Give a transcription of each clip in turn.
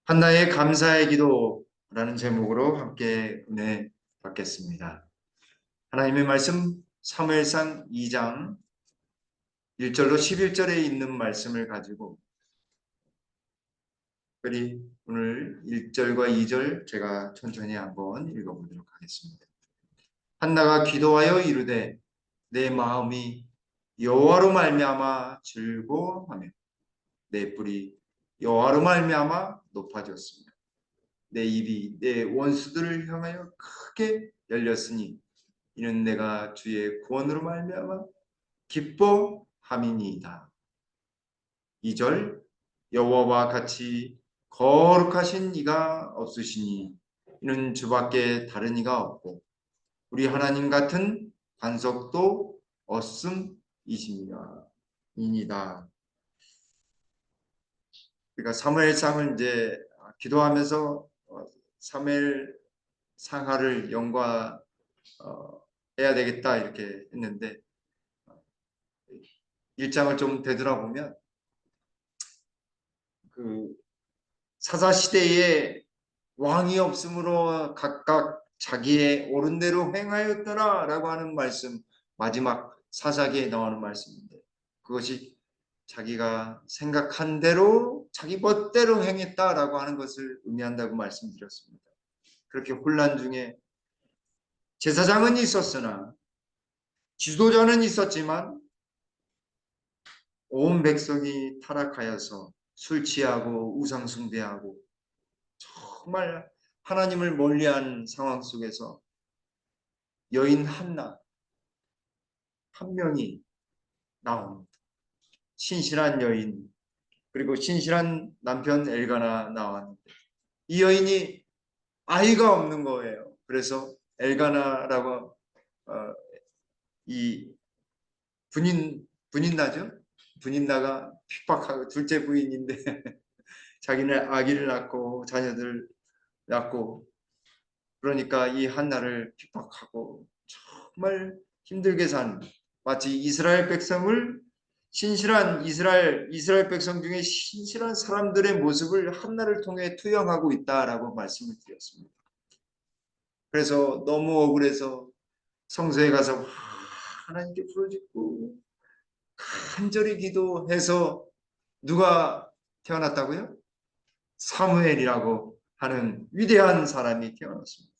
한나의 감사의 기도라는 제목으로 함께 은혜 받겠습니다. 하나님의 말씀 사무엘상 2장 1절로 11절에 있는 말씀을 가지고 특별히 오늘 1절과 2절 제가 천천히 한번 읽어보도록 하겠습니다. 한나가 기도하여 이르되 내 마음이 여호와로 말미암아 즐거워하며 내 뿔이 여호와로 말미암아 높아졌으며 내 입이 내 원수들을 향하여 크게 열렸으니 이는 내가 주의 구원으로 말미암아 기뻐함이니이다. 2절 여호와와 같이 거룩하신 이가 없으시니 이는 주밖에 다른 이가 없고 우리 하나님 같은 반석도 없음이시니라. 그러니까 사무엘상을 이제 기도하면서 사무엘 상하를 연구해야 되겠다 이렇게 했는데 1장을 좀 되돌아보면 그 사사시대에 왕이 없으므로 각각 자기의 옳은 대로 행하였더라 라고 하는 말씀, 마지막 사사기에 나오는 말씀인데 그것이 자기가 생각한 대로 자기 멋대로 행했다라고 하는 것을 의미한다고 말씀드렸습니다. 그렇게 혼란 중에 제사장은 있었으나 지도자는 있었지만 온 백성이 타락하여서 술 취하고 우상 숭배하고 정말 하나님을 멀리한 상황 속에서 여인 한나 한 명이 나옵니다. 신실한 여인 그리고 신실한 남편 엘가나 나왔는데 이 여인이 아이가 없는 거예요. 그래서 엘가나라고 이 분인나죠? 분인나가 핍박하고 둘째 부인인데 자기는 아기를 낳고 자녀들 낳고 그러니까 이 한나를 핍박하고 정말 힘들게 산 마치 이스라엘 백성을 신실한 이스라엘 백성 중에 신실한 사람들의 모습을 한나를 통해 투영하고 있다라고 말씀을 드렸습니다. 그래서 너무 억울해서 성소에 가서 하나님께 부르짖고 간절히 기도해서 누가 태어났다고요? 사무엘이라고 하는 위대한 사람이 태어났습니다.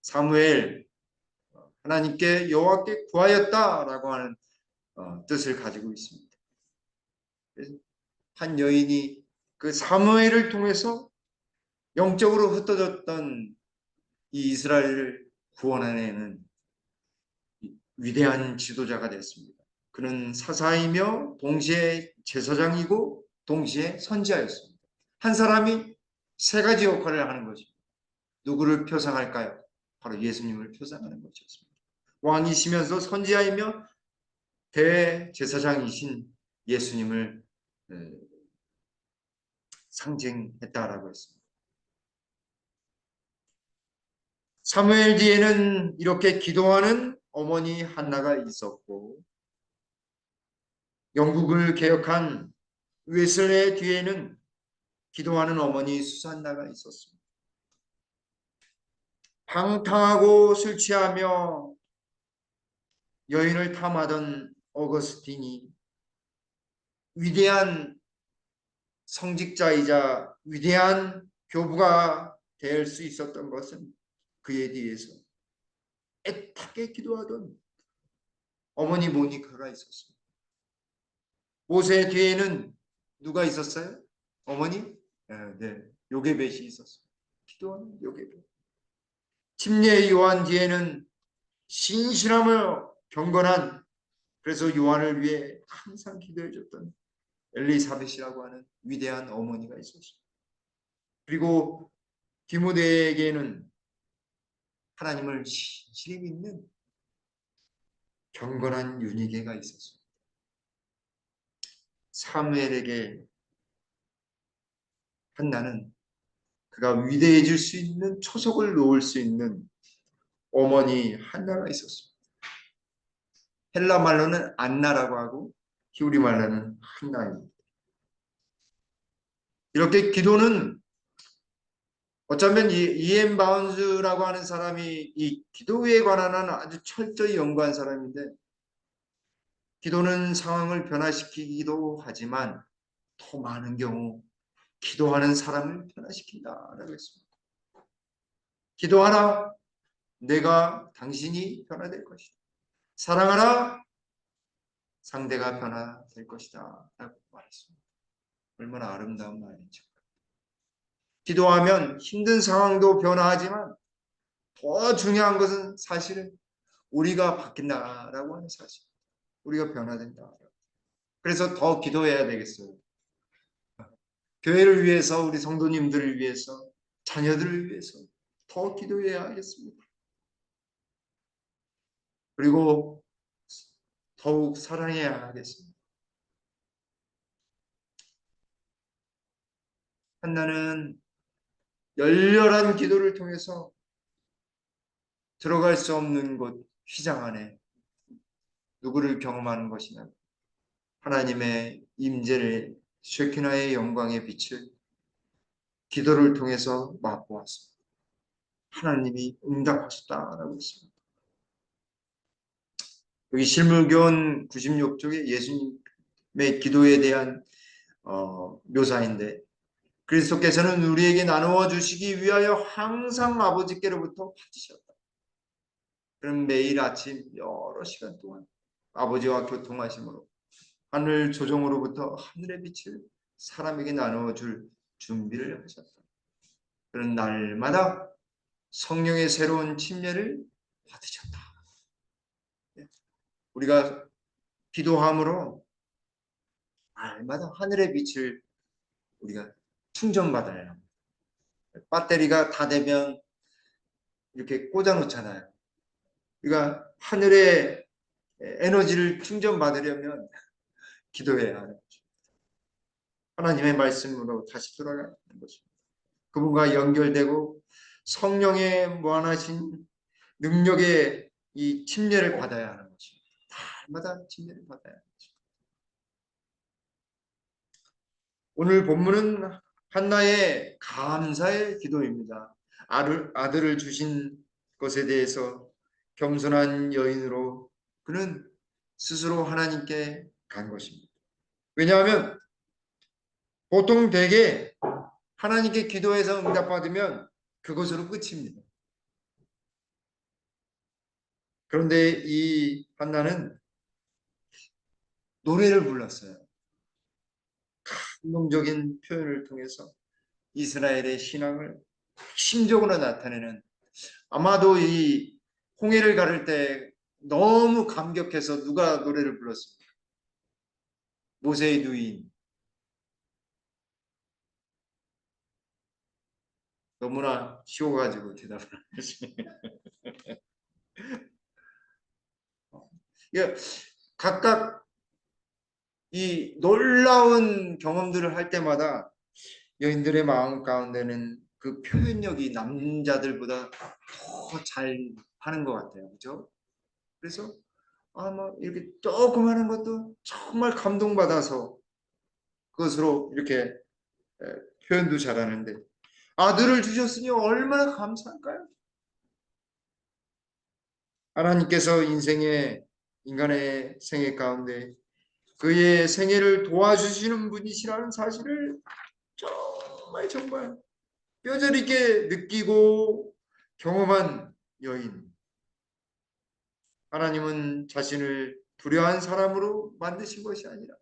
사무엘 하나님께 여호와께 구하였다라고 하는 뜻을 가지고 있습니다. 한 여인이 그 사무엘을 통해서 영적으로 흩어졌던 이 이스라엘을 구원해내는 위대한 지도자가 됐습니다. 그는 사사이며 동시에 제사장이고 동시에 선지자였습니다. 한 사람이 세 가지 역할을 하는 것입니다. 누구를 표상할까요? 바로 예수님을 표상하는 것이었습니다. 왕이시면서 선지자이며 대제사장이신 예수님을 상징했다라고 했습니다. 사무엘 뒤에는 이렇게 기도하는 어머니 한나가 있었고 영국을 개혁한 웨슬레 뒤에는 기도하는 어머니 수산나가 있었습니다. 방탕하고 술 취하며 여인을 탐하던 어거스틴이 위대한 성직자이자 위대한 교부가 될 수 있었던 것은 그에 대해서 애타게 기도하던 어머니 모니카가 있었습니다. 모세 뒤에는 누가 있었어요? 어머니? 네, 요게벳이 있었습니다. 기도하는 요게벳. 침례 요한 뒤에는 신실함을 경건한 그래서 요한을 위해 항상 기도해줬던 엘리사벳이라고 하는 위대한 어머니가 있었습니다. 그리고 디모데에게는 하나님을 신실히 믿는 경건한 유니게가 있었습니다. 사무엘에게 한나는 그가 위대해질 수 있는 초석을 놓을 수 있는 어머니 한나가 있었습니다. 헬라 말로는 안나라고 하고 히브리 말로는 한나입니다. 이렇게 기도는 어쩌면 이엠 바운즈라고 하는 사람이 이 기도에 관한 한 아주 철저히 연구한 사람인데, 기도는 상황을 변화시키기도 하지만 더 많은 경우 기도하는 사람을 변화시킨다라고 했습니다. 기도하라, 내가 당신이 변화될 것이다. 사랑하라, 상대가 변화될 것이다 라고 말했습니다. 얼마나 아름다운 말이죠. 기도하면 힘든 상황도 변화하지만 더 중요한 것은 사실은 우리가 바뀐다라고 하는 사실. 우리가 변화된다. 그래서 더 기도해야 되겠어요. 교회를 위해서, 우리 성도님들을 위해서, 자녀들을 위해서 더 기도해야 하겠습니다. 그리고 더욱 사랑해야 하겠습니다. 한나는 열렬한 기도를 통해서 들어갈 수 없는 곳 휘장 안에 누구를 경험하는 것이냐, 하나님의 임재를, 쉐키나의 영광의 빛을 기도를 통해서 맛보았습니다. 하나님이 응답하셨다라고 했습니다. 여기 실물교훈 96쪽에 예수님의 기도에 대한 묘사인데, 그리스도께서는 우리에게 나누어 주시기 위하여 항상 아버지께로부터 받으셨다. 그럼 매일 아침 여러 시간 동안 아버지와 교통하심으로 하늘 조정으로부터 하늘의 빛을 사람에게 나누어 줄 준비를 하셨다. 그런 날마다 성령의 새로운 침례를 받으셨다. 우리가 기도함으로 날마다 하늘의 빛을 우리가 충전받아야 합니다. 배터리가 다 되면 이렇게 꽂아 놓잖아요. 우리가 하늘의 에너지를 충전받으려면 기도해야 하는 거죠. 하나님의 말씀으로 다시 돌아가는 것입니다. 그분과 연결되고 성령의 무한하신 능력의 이 침례를 받아야 하는 것입니다. 날마다 침례를 받아야 하는 것입니다. 오늘 본문은 한나의 감사의 기도입니다. 아들을 주신 것에 대해서 겸손한 여인으로 그는 스스로 하나님께 간 것입니다. 왜냐하면 보통 대개 하나님께 기도해서 응답받으면 그것으로 끝입니다. 그런데 이 한나는 노래를 불렀어요. 감동적인 표현을 통해서 이스라엘의 신앙을 핵심적으로 나타내는, 아마도 이 홍해를 가를 때 너무 감격해서 누가 노래를 불렀습니까? 모세의 누이인. 너무나 쉬워가지고 대답을 안 하시네. 각각 이 놀라운 경험들을 할 때마다 여인들의 마음 가운데는 그 표현력이 남자들보다 더 잘 하는 것 같아요. 그죠? 그래서 아마 이렇게 조금 하는 것도 정말 감동받아서 그것으로 이렇게 표현도 잘하는데, 아들을 주셨으니 얼마나 감사할까요? 하나님께서 인간의 생애 가운데 그의 생애를 도와주시는 분이시라는 사실을 정말 뼈저리게 느끼고 경험한 여인. 하나님은 자신을 불효한 사람으로 만드신 것이 아니라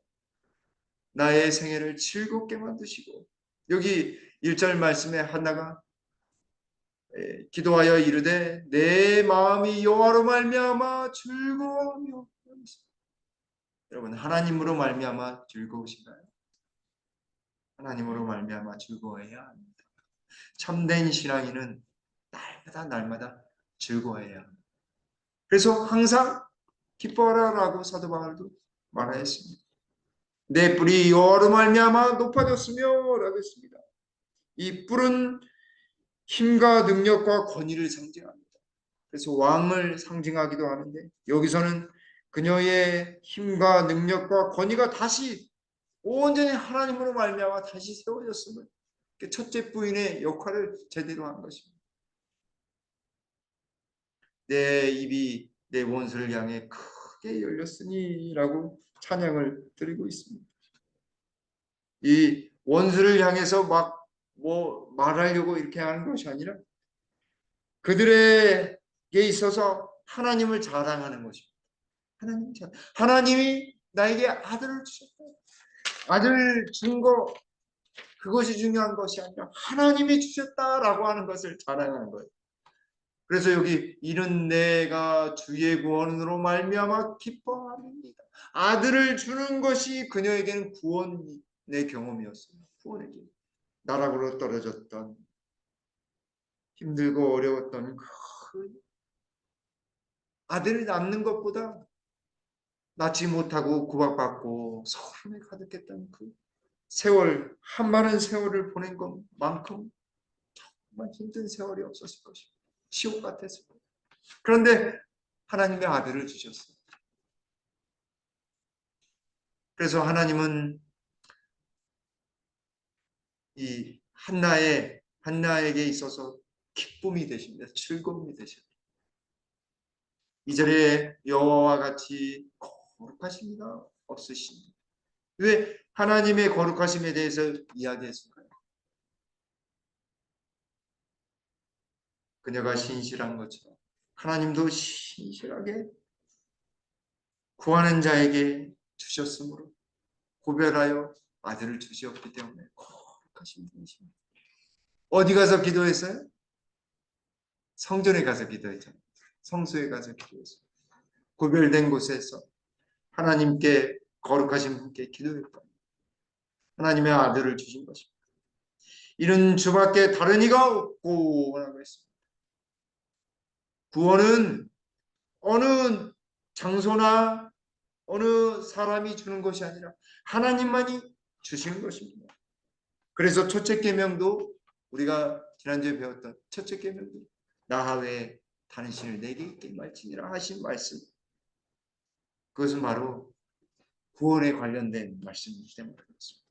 나의 생애를 즐겁게 만드시고, 여기 1절 말씀에 한나가 기도하여 이르되 내 마음이 여호와로 말미암아 즐거워하며. 여러분, 하나님으로 말미암아 즐거우신가요? 하나님으로 말미암아 즐거워해야 합니다. 참된 신앙인은 날마다 즐거워해야 합니다. 그래서 항상 기뻐하라라고 사도 바울도 말하였습니다. 내 뿔이 여호와로 말미암아 높아졌으며 라고 했습니다. 이 뿔은 힘과 능력과 권위를 상징합니다. 그래서 왕을 상징하기도 하는데, 여기서는 그녀의 힘과 능력과 권위가 다시 온전히 하나님으로 말미암아 다시 세워졌음을, 첫째 부인의 역할을 제대로 한 것입니다. 내 입이 내 원수를 향해 크게 열렸으니 라고 찬양을 드리고 있습니다. 이 원수를 향해서 막 말하려고 이렇게 하는 것이 아니라 그들에게 있어서 하나님을 자랑하는 것입니다. 하나님이 나에게 아들을 주셨다. 아들 준 거, 그것이 중요한 것이 아니라 하나님이 주셨다라고 하는 것을 자랑하는 거예요. 그래서 여기 이는 내가 주의 구원으로 말미암아 기뻐합니다. 아들을 주는 것이 그녀에게는 구원의 경험이었습니다. 구원의 경험. 나락으로 떨어졌던, 힘들고 어려웠던 그 아들을 낳는 것보다 낳지 못하고 구박받고 서름에 가득했던 그 세월, 한 많은 세월을 보낸 것만큼 정말 힘든 세월이 없었을 것입니다. 지옥 같았을 거예요. 그런데 하나님의 아들을 주셨어요. 그래서 하나님은 이 한나에게 있어서 기쁨이 되십니다. 즐거움이 되십니다. 2절에 여호와와 같이 거룩하십니다. 없으십니다. 왜 하나님의 거룩하심에 대해서 이야기했을까요? 그녀가 신실한 것처럼 하나님도 신실하게 구하는 자에게 주셨으므로 구별하여 아들을 주셨기 때문에 거룩하신 분이십니다. 어디 가서 기도했어요? 성전에 가서 기도했잖아요. 성소에 가서 기도했어요. 구별된 곳에서 하나님께, 거룩하신 분께 기도했다. 하나님의 아들을 주신 것입니다. 이는 주밖에 다른 이가 없고 라고 했습니다. 구원은 어느 장소나 어느 사람이 주는 것이 아니라 하나님만이 주시는 것입니다. 그래서 첫째 계명도, 우리가 지난주에 배웠던 첫째 계명도 나 외에 다른 신을 내게 있게 말지니라 하신 말씀, 그것은 바로 구원에 관련된 말씀이기 때문에 그렇습니다.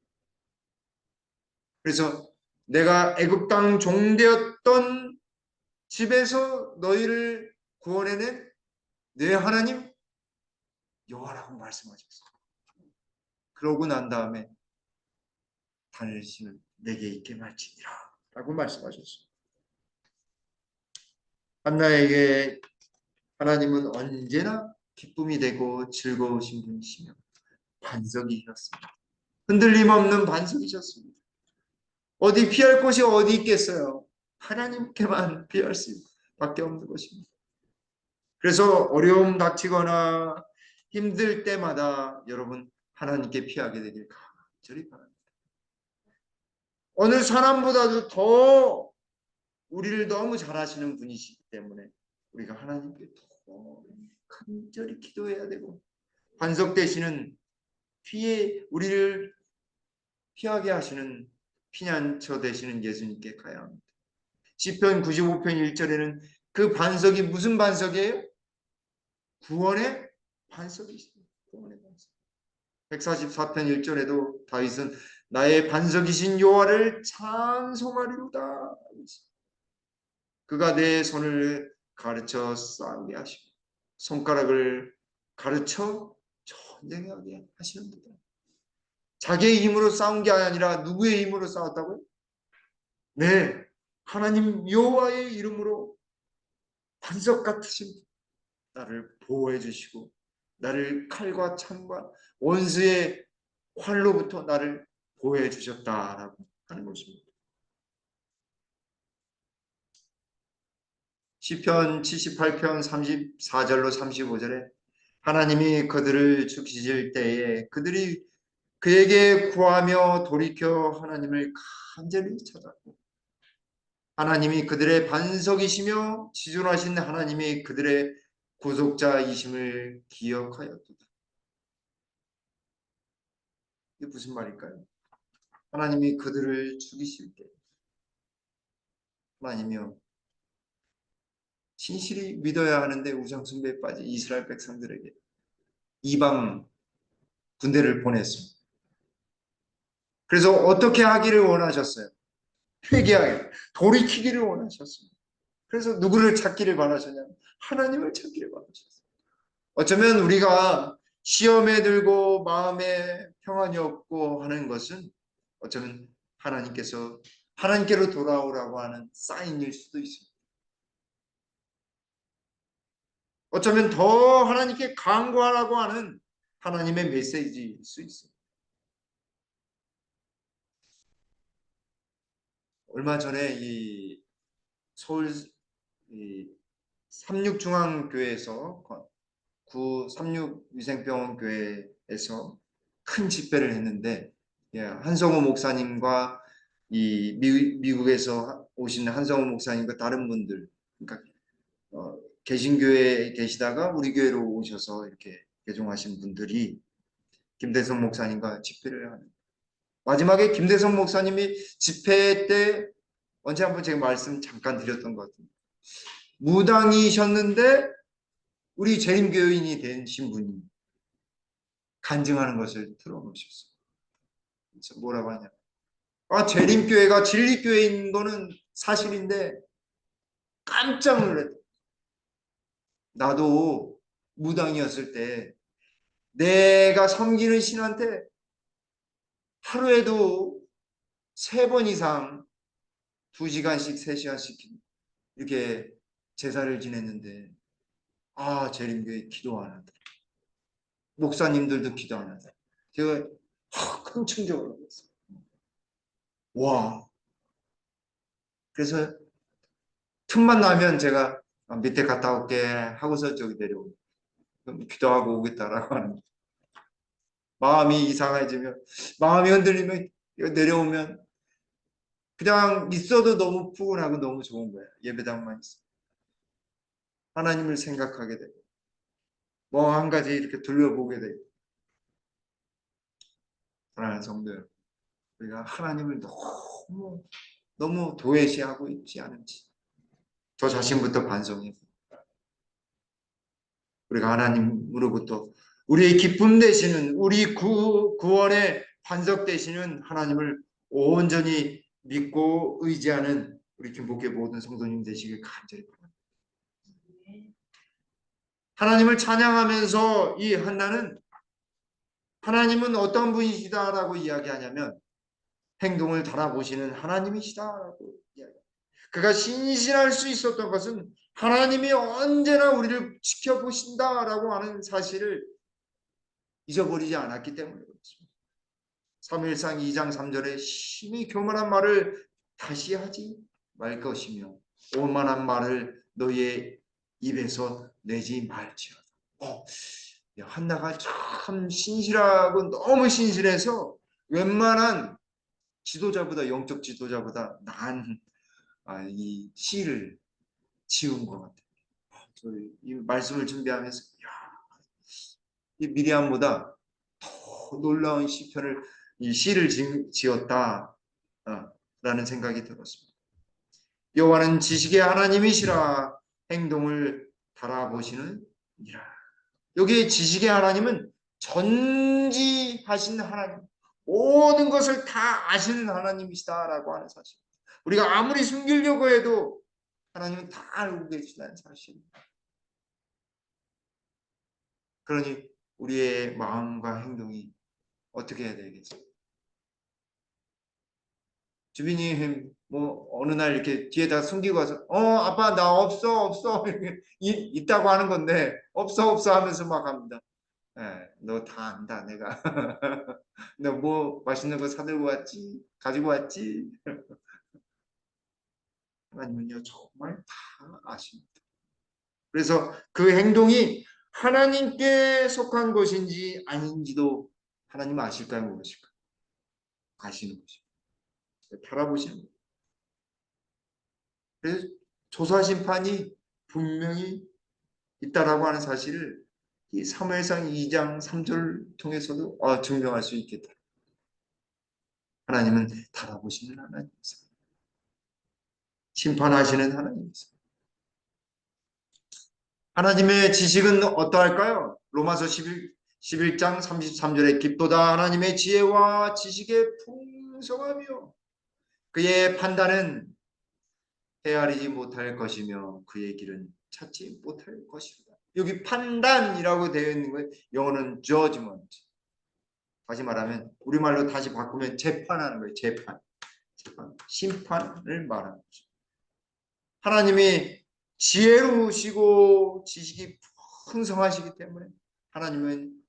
그래서 내가 애굽 땅 종되었던 집에서 너희를 구원해낸 내 하나님 여호와라고 말씀하셨어요. 그러고 난 다음에 다른 신을 내게 있게 말지니라 라고 말씀하셨어요. 한나에게 하나님은 언제나 기쁨이 되고 즐거우신 분이시며 반석이셨습니다. 흔들림 없는 반석이셨습니다. 어디 피할 곳이 어디 있겠어요? 하나님께만 피할 수밖에 없는 것입니다. 그래서 어려움 닥치거나 힘들 때마다 여러분 하나님께 피하게 되길 간절히 바랍니다. 어느 사람보다도 더 우리를 너무 잘 아시는 분이시기 때문에 우리가 하나님께 더 간절히 기도해야 되고, 반석 되시는, 우리를 피하게 하시는 피난처 되시는 예수님께 가야 합니다. 시편 95편 1절에는 그 반석이 무슨 반석이에요? 구원의 반석이십니다. 구원의 반석. 144편 1절에도 다윗은 나의 반석이신 여호와를 찬송하리로다. 그가 내 손을 가르쳐 싸우게 하시고 손가락을 가르쳐 전쟁하게 하시는 분이다. 자기의 힘으로 싸운 게 아니라 누구의 힘으로 싸웠다고요? 네, 하나님 여호와의 이름으로 반석 같으신 나를 보호해 주시고 나를 칼과 창과 원수의 활로부터 나를 보호해 주셨다라고 하는 것입니다. 시편 78편 34절로 35절에 하나님이 그들을 죽이실 때에 그들이 그에게 구하며 돌이켜 하나님을 간절히 찾았고 하나님이 그들의 반석이시며 지존하신 하나님이 그들의 구속자이심을 기억하였도다. 이게 무슨 말일까요? 하나님이 그들을 죽이실 때 하나님이요 신실히 믿어야 하는데 우상숭배에 빠진 이스라엘 백성들에게 이방 군대를 보냈습니다. 그래서 어떻게 하기를 원하셨어요? 회개하기, 돌이키기를 원하셨습니다. 그래서 누구를 찾기를 바라셨냐면 하나님을 찾기를 바라셨어요. 어쩌면 우리가 시험에 들고 마음에 평안이 없고 하는 것은 어쩌면 하나님께서 하나님께로 돌아오라고 하는 사인일 수도 있습니다. 어쩌면 더 하나님께 간구하라고 하는 하나님의 메시지일 수 있습니다. 얼마 전에 이 서울 이 삼육중앙교회에서 구 삼육위생병원 교회에서 큰 집회를 했는데, 예, 한성호 목사님과 이 미국에서 오신 한성호 목사님과 다른 분들, 그러니까 개신교회에 계시다가 우리 교회로 오셔서 이렇게 개종하신 분들이 김대성 목사님과 집회를 하는, 마지막에 김대성 목사님이 집회 때 언제 한번 제가 말씀 잠깐 드렸던 것 같은데, 무당이셨는데 우리 재림교인이 되신 분이 간증하는 것을 틀어놓으셨어요. 그래서 뭐라고 하냐, 재림교회가 진리교회인 거는 사실인데 깜짝 놀랐다. 나도 무당이었을 때 내가 섬기는 신한테 하루에도 3번 이상 2시간씩 3시간씩 이렇게 제사를 지냈는데, 재림교회 기도 안 하더라. 목사님들도 기도 안 하더라. 제가 큰 충격을 받았어요. 와. 그래서 틈만 나면 제가 밑에 갔다 올게 하고서 저기 내려오고 기도하고 오겠다라고 하는, 마음이 이상해지면, 마음이 흔들리면 내려오면 그냥 있어도 너무 푸근하고 너무 좋은 거예요. 예배당만 있어. 하나님을 생각하게 되고 뭐 한 가지 이렇게 둘러보게 되고. 사랑하는 성도 여러분, 우리가 하나님을 너무 도외시하고 있지 않은지 저 자신부터 반성해서 우리가 하나님으로부터 우리의 기쁨 되시는, 우리 구원의 반석 되시는 하나님을 온전히 믿고 의지하는 우리 김복회 모든 성도님 되시길 간절히 바랍니다. 하나님을 찬양하면서 이 한나는 하나님은 어떤 분이시다라고 이야기하냐면 행동을 달아보시는 하나님이시다라고 이야기합니다. 그가 신실할 수 있었던 것은 하나님이 언제나 우리를 지켜보신다라고 하는 사실을 잊어버리지 않았기 때문에 그렇습니다. 사무엘상 2장 3절에 심히 교만한 말을 다시 하지 말 것이며 오만한 말을 너희의 입에서 내지 말지어다. 한나가 참 신실하고 너무 신실해서 웬만한 지도자보다, 영적 지도자보다 나은 이 시를 지은 것 같아요. 저희 이 말씀을 준비하면서 이 미리암보다 더 놀라운 시편을, 이 시를 지었다 라는 생각이 들었습니다. 여호와는 지식의 하나님이시라 행동을 달아보시는 이라. 여기 지식의 하나님은 전지하신 하나님, 모든 것을 다 아시는 하나님이시다라고 하는 사실. 우리가 아무리 숨기려고 해도 하나님은 다 알고 계시다는 사실입니다. 그러니 우리의 마음과 행동이 어떻게 해야 되겠어요? 주빈이 뭐 어느 날 이렇게 뒤에다 숨기고 와서 아빠 나 없어 있다고 하는 건데 없어 하면서 막 합니다. 너 다 안다 내가. 너 뭐 맛있는 거 사들고 왔지? 가지고 왔지? 하나님은요 정말 다 아십니다. 그래서 그 행동이 하나님께 속한 것인지 아닌지도 하나님 아실까요, 모르실까요? 아시는 것입니다. 바라보시는 거예요. 그래서 조사심판이 분명히 있다라고 하는 사실을 이 사무엘상 2장 3절 통해서도 증명할 수 있겠다. 하나님은 바라보시는 하나님이세요. 심판하시는 하나님이세요. 하나님의 지식은 어떠할까요? 로마서 11장 33절에 깊도다 하나님의 지혜와 지식의 풍성하며 그의 판단은 헤아리지 못할 것이며 그의 길은 찾지 못할 것이다. 여기 판단이라고 되어 있는 거예요. 영어는 judgment. 다시 말하면 우리말로 다시 바꾸면 재판하는 거예요. 재판. 심판을 말하는 거죠. 하나님이 지혜로우시고 지식이 풍성하시기 때문에 하나님은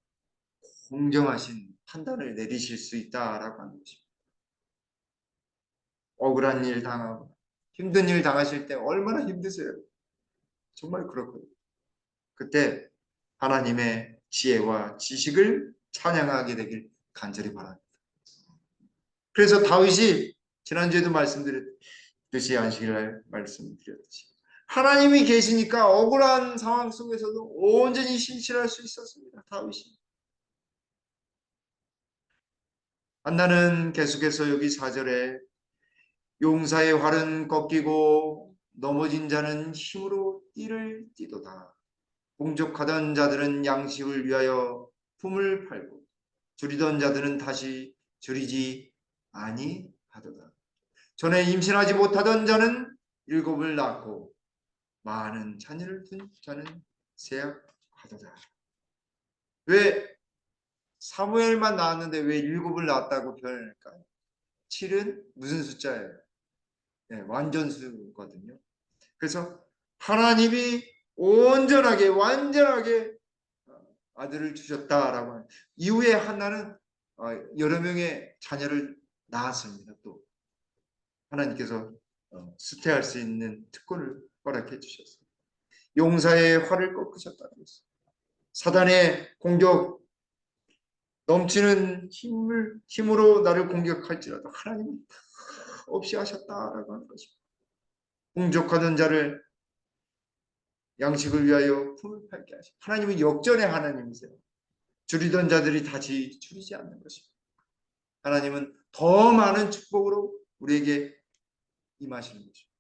공정하신 판단을 내리실 수 있다라고 하는 것입니다. 억울한 일 당하고 힘든 일 당하실 때 얼마나 힘드세요? 정말 그렇거든요. 그때 하나님의 지혜와 지식을 찬양하게 되길 간절히 바랍니다. 그래서 다윗이 지난주에도 말씀드렸듯이 안식일날 말씀드렸듯이 하나님이 계시니까 억울한 상황 속에서도 온전히 신실할 수 있었습니다. 다윗이. 한나는 계속해서 여기 4절에 용사의 활은 꺾이고 넘어진 자는 힘으로 띠를 띠도다. 공족하던 자들은 양식을 위하여 품을 팔고 줄이던 자들은 다시 줄이지 아니하도다. 전에 임신하지 못하던 자는 7을 낳고 많은 자녀를 둔 자는 세약하도다. 왜 사무엘만 낳았는데 왜 7을 낳았다고 표현할까요? 7은 무슨 숫자예요? 네, 완전수거든요. 그래서 하나님이 온전하게 완전하게 아들을 주셨다라고 하는 이후에 한나는 여러 명의 자녀를 낳았습니다. 또 하나님께서 수태할 수 있는 특권을 허락해 주셨습니다. 용사의 활을 꺾으셨다고 했어요. 사단의 공격 넘치는 힘으로 나를 공격할지라도 하나님은 없이 하셨다라고 하는 것입니다. 공격하던 자를 양식을 위하여 품을 팔게 하시고 하나님은 역전의 하나님이세요. 줄이던 자들이 다시 줄이지 않는 것입니다. 하나님은 더 많은 축복으로 우리에게 임하시는 것입니다.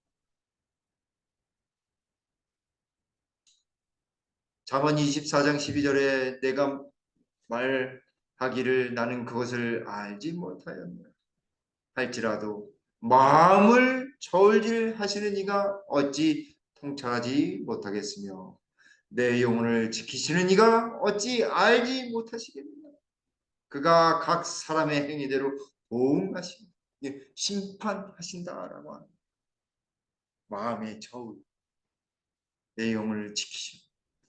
잠언 24장 12절에 내가 말하기를 나는 그것을 알지 못하였노라 할지라도 마음을 저울질하시는 이가 어찌 통찰하지 못하겠으며 내 영혼을 지키시는 이가 어찌 알지 못하시겠느냐. 그가 각 사람의 행위대로 보응하시고 심판하신다라고 하는 마음의 저울, 내 영혼을 지키시는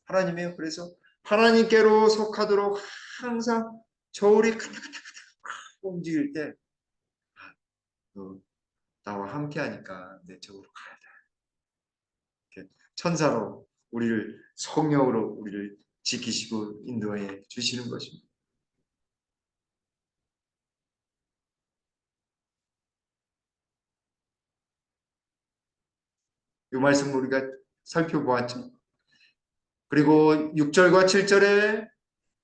하나님의 그래서 하나님께로 속하도록 항상 저울이 카타카타카타 움직일 때 나와 함께하니까 내 저울로 가야 돼. 이렇게 천사로 우리를 성령으로 우리를 지키시고 인도해 주시는 것입니다. 이 말씀 우리가 살펴보았죠. 그리고 6절과 7절에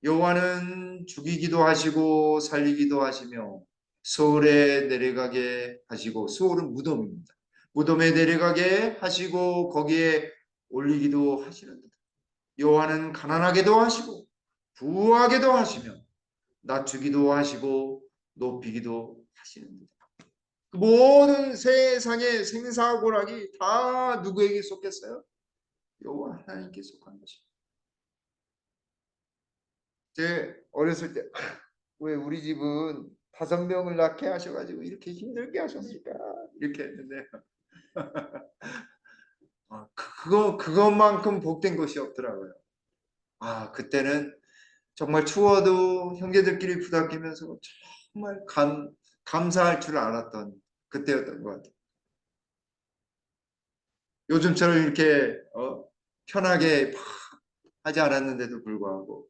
여호와는 죽이기도 하시고 살리기도 하시며 수월에 내려가게 하시고 수월은 무덤입니다. 무덤에 내려가게 하시고 거기에 올리기도 하시는데 여호와는 가난하게도 하시고 부하게도 하시며 낮추기도 하시고 높이기도 하시는데 모든 세상의 생사고락이 다 누구에게 속했어요? 여호와 하나님께 속한 것입니다. 제 어렸을 때 왜 우리 집은 5명을 낳게 하셔가지고 이렇게 힘들게 하셨을까 이렇게 했는데 그것만큼 복된 것이 없더라고요. 그때는 정말 추워도 형제들끼리 부닥이면서 정말 감사할 줄 알았던 그때였던 것 같아요. 요즘처럼 이렇게 편하게 하지 않았는데도 불구하고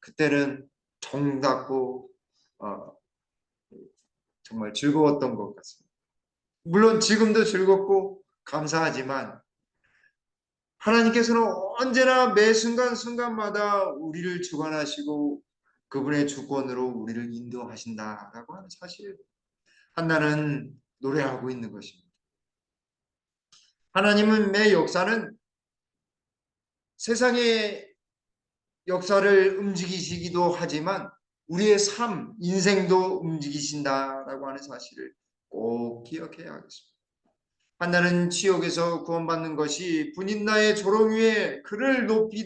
그때는 정답고 정말 즐거웠던 것 같습니다. 물론 지금도 즐겁고 감사하지만 하나님께서는 언제나 매 순간순간마다 우리를 주관하시고 그분의 주권으로 우리를 인도하신다라고 하는 사실 한나는 노래하고 있는 것입니다. 하나님은 매 역사는 세상의 역사를 움직이시기도 하지만 우리의 삶, 인생도 움직이신다라고 하는 사실을 꼭 기억해야 하겠습니다. 한나는 지옥에서 구원받는 것이 분인나의 조롱 위에 그를 높이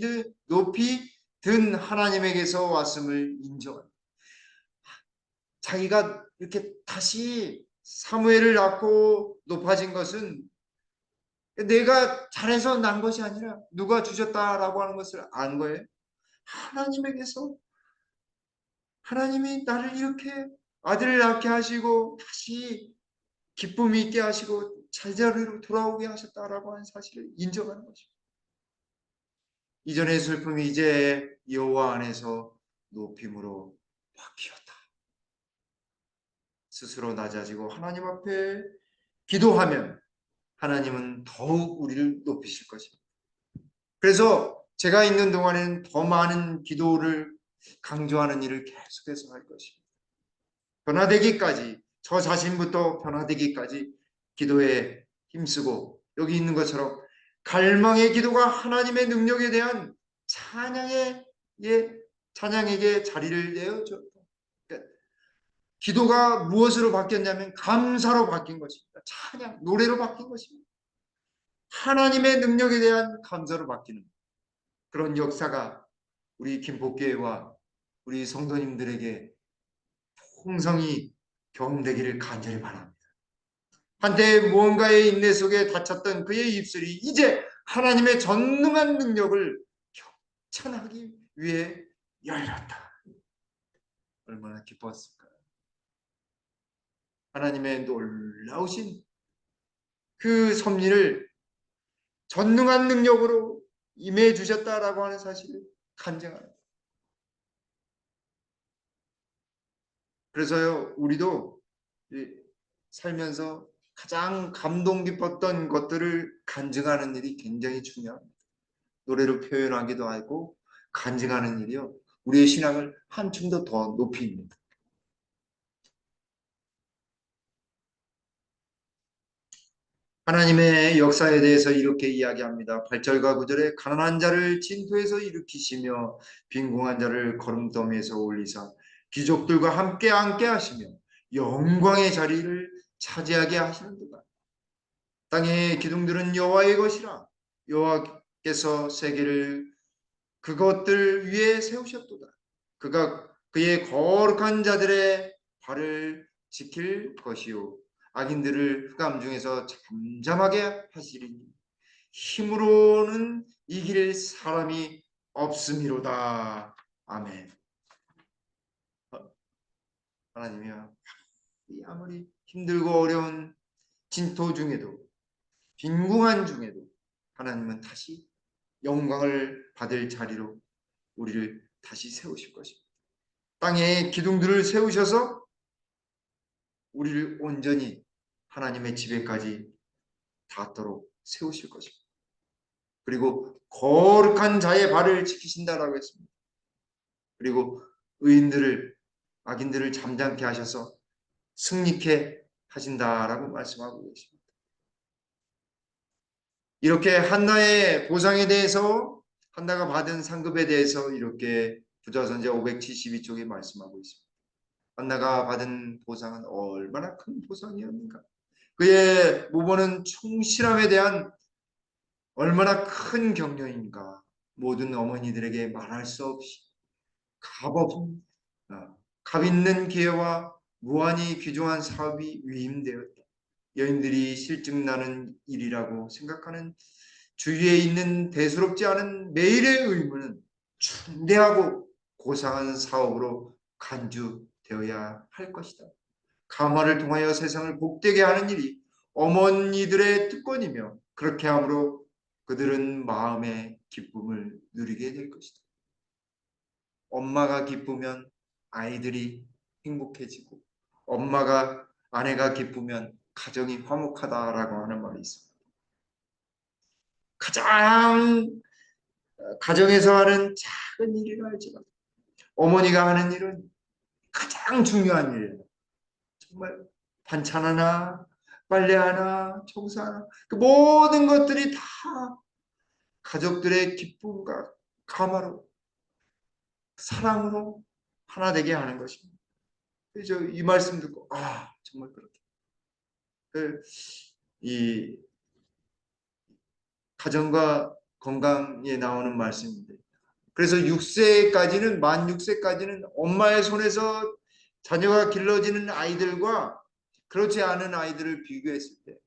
든 하나님에게서 왔음을 인정합니다. 자기가 이렇게 다시 사무엘을 낳고 높아진 것은 내가 잘해서 난 것이 아니라 누가 주셨다라고 하는 것을 안 거예요. 하나님에게서 하나님이 나를 이렇게 아들을 낳게 하시고 다시 기쁨 있게 하시고 제자리로 돌아오게 하셨다라고 하는 사실을 인정하는 것입니다. 이전의 슬픔이 이제 여호와 안에서 높임으로 바뀌었다. 스스로 낮아지고 하나님 앞에 기도하면 하나님은 더욱 우리를 높이실 것입니다. 그래서 제가 있는 동안에는 더 많은 기도를 강조하는 일을 계속해서 할 것입니다. 변화되기까지, 저 자신부터 변화되기까지 기도에 힘쓰고 여기 있는 것처럼 갈망의 기도가 하나님의 능력에 대한 찬양에게 자리를 내어줘. 그러니까 기도가 무엇으로 바뀌었냐면 감사로 바뀐 것입니다. 찬양, 노래로 바뀐 것입니다. 하나님의 능력에 대한 감사로 바뀌는 그런 역사가 우리 김복교회와 우리 성도님들에게 풍성히 경험되기를 간절히 바랍니다. 한때 무언가의 인내 속에 다쳤던 그의 입술이 이제 하나님의 전능한 능력을 경찬하기 위해 열렸다. 얼마나 기뻤을까요? 하나님의 놀라우신 그 섭리를 전능한 능력으로 임해 주셨다라고 하는 사실을 간증합니다. 그래서요, 우리도 살면서 가장 감동 깊었던 것들을 간증하는 일이 굉장히 중요합니다. 노래로 표현하기도 하고 간증하는 일이요, 우리의 신앙을 한층 더 높입니다. 하나님의 역사에 대해서 이렇게 이야기합니다. 8절과 9절에 가난한 자를 진토에서 일으키시며 빈궁한 자를 거름더미에서 올리사 귀족들과 함께 앉게 하시며 영광의 자리를 차지하게 하시는도다. 땅의 기둥들은 여호와의 것이라 여호와께서 세계를 그것들 위에 세우셨도다. 그가 그의 거룩한 자들의 발을 지킬 것이요 악인들을 흑암 중에서 잠잠하게 하시리니 힘으로는 이길 사람이 없음이로다. 아멘. 하나님이여, 아무리 힘들고 어려운 진토 중에도 빈궁한 중에도 하나님은 다시 영광을 받을 자리로 우리를 다시 세우실 것입니다. 땅에 기둥들을 세우셔서 우리를 온전히 하나님의 집에까지 닿도록 세우실 것입니다. 그리고 거룩한 자의 발을 지키신다라고 했습니다. 그리고 의인들을 악인들을 잠잠케 하셔서 승리케 하신다라고 말씀하고 계십니다. 이렇게 한나의 보상에 대해서, 한나가 받은 상급에 대해서 이렇게 부자선지자 572쪽에 말씀하고 있습니다. 한나가 받은 보상은 얼마나 큰 보상이었는가. 그의 모범은 충실함에 대한 얼마나 큰 격려인가. 모든 어머니들에게 말할 수 없이 값 있는 기회와 무한히 귀중한 사업이 위임되었다. 여인들이 실증나는 일이라고 생각하는 주위에 있는 대수롭지 않은 매일의 의무는 중대하고 고상한 사업으로 간주되어야 할 것이다. 가마를 통하여 세상을 복되게 하는 일이 어머니들의 특권이며 그렇게 함으로 그들은 마음의 기쁨을 누리게 될 것이다. 엄마가 기쁘면 아이들이 행복해지고 아내가 기쁘면 가정이 화목하다라고 하는 말이 있습니다. 가장 가정에서 하는 작은 일이라 할지라도 어머니가 하는 일은 가장 중요한 일이에요. 정말 반찬 하나, 빨래 하나, 청소 하나, 그 모든 것들이 다 가족들의 기쁨과 감화로, 사랑으로 하나 되게 하는 것입니다. 그래서 이 말씀 듣고 정말 그렇게 이 가정과 건강에 나오는 말씀인데, 그래서 6세까지는 만 6세까지는 엄마의 손에서 자녀가 길러지는 아이들과 그렇지 않은 아이들을 비교했을 때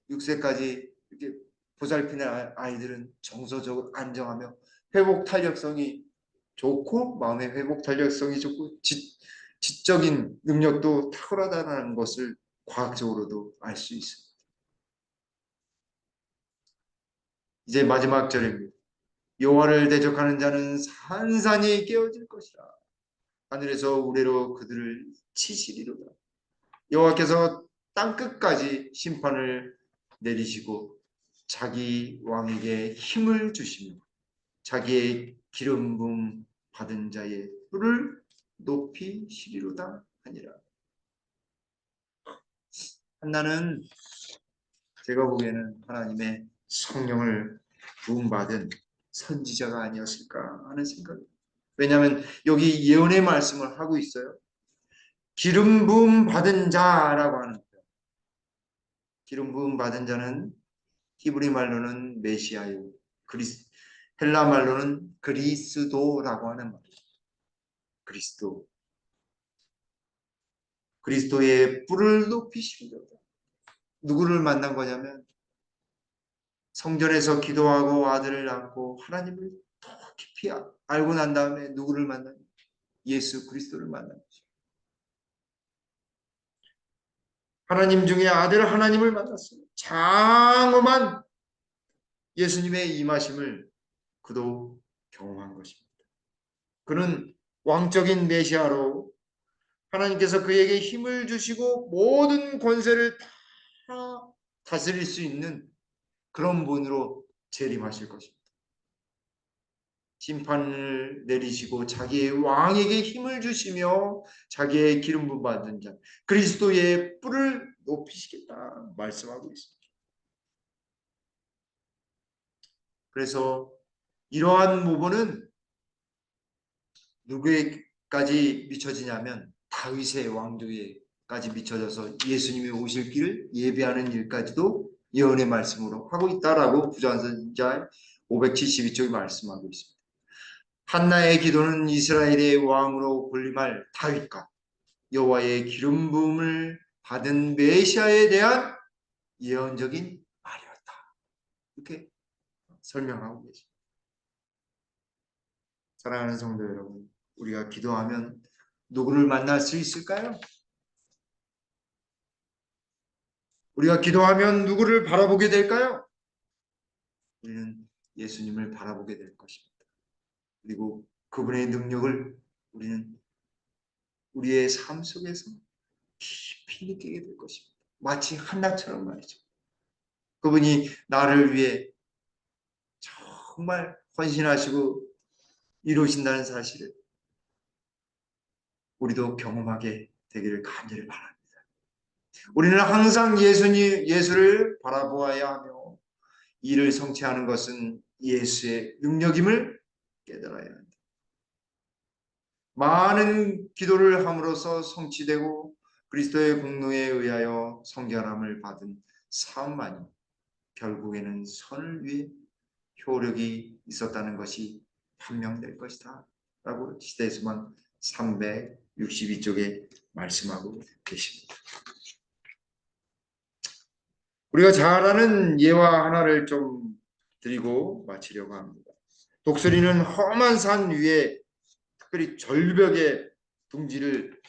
6세까지 이렇게 보살피는 아이들은 정서적으로 안정하며 회복 탄력성이 좋고 마음의 회복 탄력성이 좋고 지적인 능력도 탁월하다는 것을 과학적으로도 알 수 있습니다. 이제 마지막 절입니다. 여호와를 대적하는 자는 산산이 깨어질 것이라. 하늘에서 우레로 그들을 치시리로다. 여호와께서 땅끝까지 심판을 내리시고 자기 왕에게 힘을 주시며 자기의 기름 부음 받은 자의 뿔을 높이시리로다 하니라. 한나는 제가 보기에는 하나님의 성령을 부음받은 선지자가 아니었을까 하는 생각입니다. 왜냐하면 여기 예언의 말씀을 하고 있어요. 기름 부음 받은 자라고 하는 거예요. 기름 부음 받은 자는 히브리 말로는 메시아요. 헬라 말로는 그리스도라고 하는 말이에요. 그리스도. 그리스도의 뿔을 높이시리로다. 누구를 만난 거냐면 성전에서 기도하고 아들을 낳고 하나님을 더 깊이 알고 난 다음에 누구를 만나냐? 예수 그리스도를 만난 거죠. 하나님 중에 아들 하나님을 만났어요. 장엄한 예수님의 임하심을 그도 경험한 것입니다. 그는 왕적인 메시아로 하나님께서 그에게 힘을 주시고 모든 권세를 다 다스릴 수 있는 그런 분으로 재림하실 것입니다. 심판을 내리시고 자기의 왕에게 힘을 주시며 자기의 기름 부음 받은 자 그리스도의 뿔을 높이시겠다 말씀하고 있습니다. 그래서 이러한 모본은 누구에까지 미쳐지냐면 다윗의 왕조에까지 미쳐져서 예수님이 오실 길을 예배하는 일까지도 예언의 말씀으로 하고 있다라고 부전선지자 572쪽에 말씀하고 있습니다. 한나의 기도는 이스라엘의 왕으로 군림할 다윗과 여호와의 기름 부음을 받은 메시아에 대한 예언적인 말이었다. 이렇게 설명하고 계십니다. 사랑하는 성도 여러분, 우리가 기도하면 누구를 만날 수 있을까요? 우리가 기도하면 누구를 바라보게 될까요? 우리는 예수님을 바라보게 될 것입니다. 그리고 그분의 능력을 우리는 우리의 삶 속에서 깊이 느끼게 될 것입니다. 마치 한나처럼 말이죠. 그분이 나를 위해 정말 헌신하시고 이루신다는 사실을 우리도 경험하게 되기를 간절히 바랍니다. 우리는 항상 예수를 바라보아야 하며 이를 성취하는 것은 예수의 능력임을 깨달아야 합니다. 많은 기도를 함으로써 성취되고 그리스도의 공로에 의하여 성결함을 받은 삶만이 결국에는 선을 위해 효력이 있었다는 것이 판명될 것이다 라고 시대수만 362쪽에 말씀하고 계십니다. 우리가 잘 아는 예화 하나를 좀 드리고 마치려고 합니다. 독수리는 험한 산 위에 특별히 절벽에 둥지를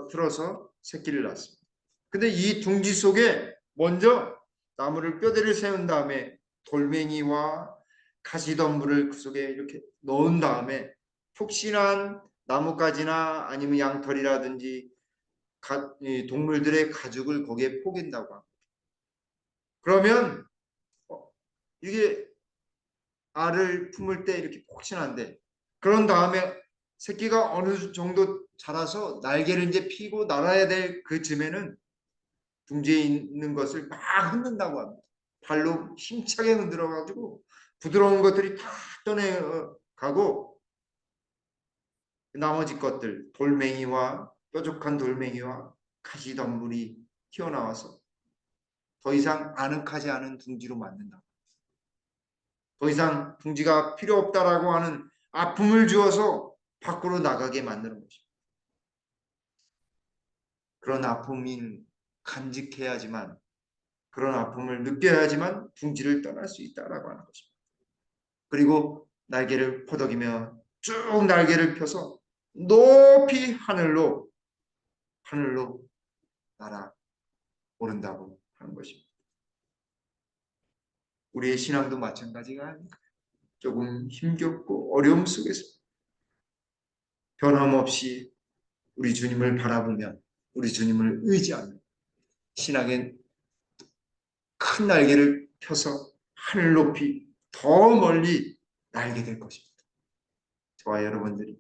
틀어서 새끼를 낳습니다. 근데 이 둥지 속에 먼저 나무를 뼈대를 세운 다음에 돌멩이와 가시덤불을 그 속에 이렇게 넣은 다음에 푹신한 나뭇가지나 아니면 양털이라든지 동물들의 가죽을 거기에 포갠다고 합니다. 그러면 이게 알을 품을 때 이렇게 폭신한데 그런 다음에 새끼가 어느 정도 자라서 날개를 이제 피고 날아야 될 그 즈음에는 둥지에 있는 것을 막 흔든다고 합니다. 발로 힘차게 흔들어 가지고 부드러운 것들이 다 떠내가고 나머지 것들, 돌멩이와 뾰족한 돌멩이와 가시덤불이 튀어나와서 더 이상 아늑하지 않은 둥지로 만든다. 더 이상 둥지가 필요 없다라고 하는 아픔을 주어서 밖으로 나가게 만드는 것입니다. 그런 아픔이 간직해야지만, 그런 아픔을 느껴야지만 둥지를 떠날 수 있다라고 하는 것입니다. 그리고 날개를 퍼덕이며 쭉 날개를 펴서 높이 하늘로 날아오른다고 하는 것입니다. 우리의 신앙도 마찬가지가 아닙니까? 조금 힘겹고 어려움 속에서 변함없이 우리 주님을 바라보면, 우리 주님을 의지하면 신앙의 큰 날개를 펴서 하늘 높이 더 멀리 날게 될 것입니다. 저와 여러분들이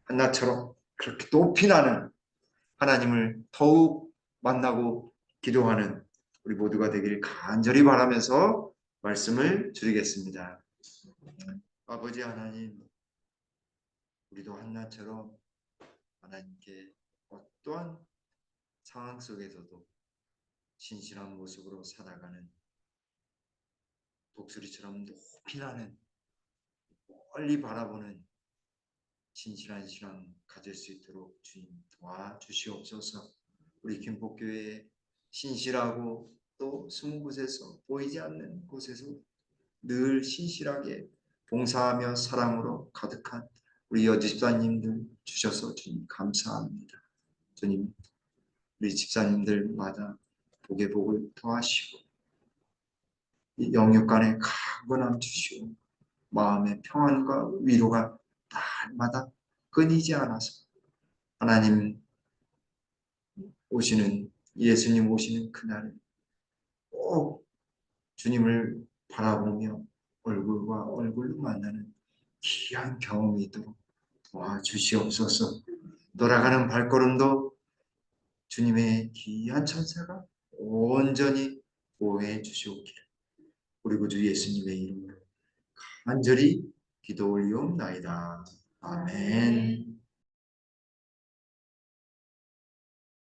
한나처럼 그렇게 높이 나는 하나님을 더욱 만나고 기도하는 우리 모두가 되기를 간절히 바라면서 말씀을 드리겠습니다. 아버지 하나님, 우리도 한나처럼 하나님께 어떠한 상황 속에서도 진실한 모습으로 살아가는 독수리처럼 높이 나는 멀리 바라보는 진실한 신앙 가질 수 있도록 주님 도와주시옵소서. 우리 김포교회 신실하고 또 숨은 곳에서 보이지 않는 곳에서 늘 신실하게 봉사하며 사랑으로 가득한 우리 여집사님들 주셔서 주님 감사합니다. 주님 우리 집사님들마다 복의 복을 더하시고 이 영육간에 강건함 주시고 마음의 평안과 위로가 날마다 끊이지 않아서 하나님 오시는 예수님 오시는 그날에 꼭 주님을 바라보며 얼굴과 얼굴로 만나는 귀한 경험이 있도록 도와주시옵소서. 돌아가는 발걸음도 주님의 귀한 천사가 온전히 보호해 주시옵기를 우리 구주 예수님의 이름으로 간절히 기도 올리옵나이다. 아멘.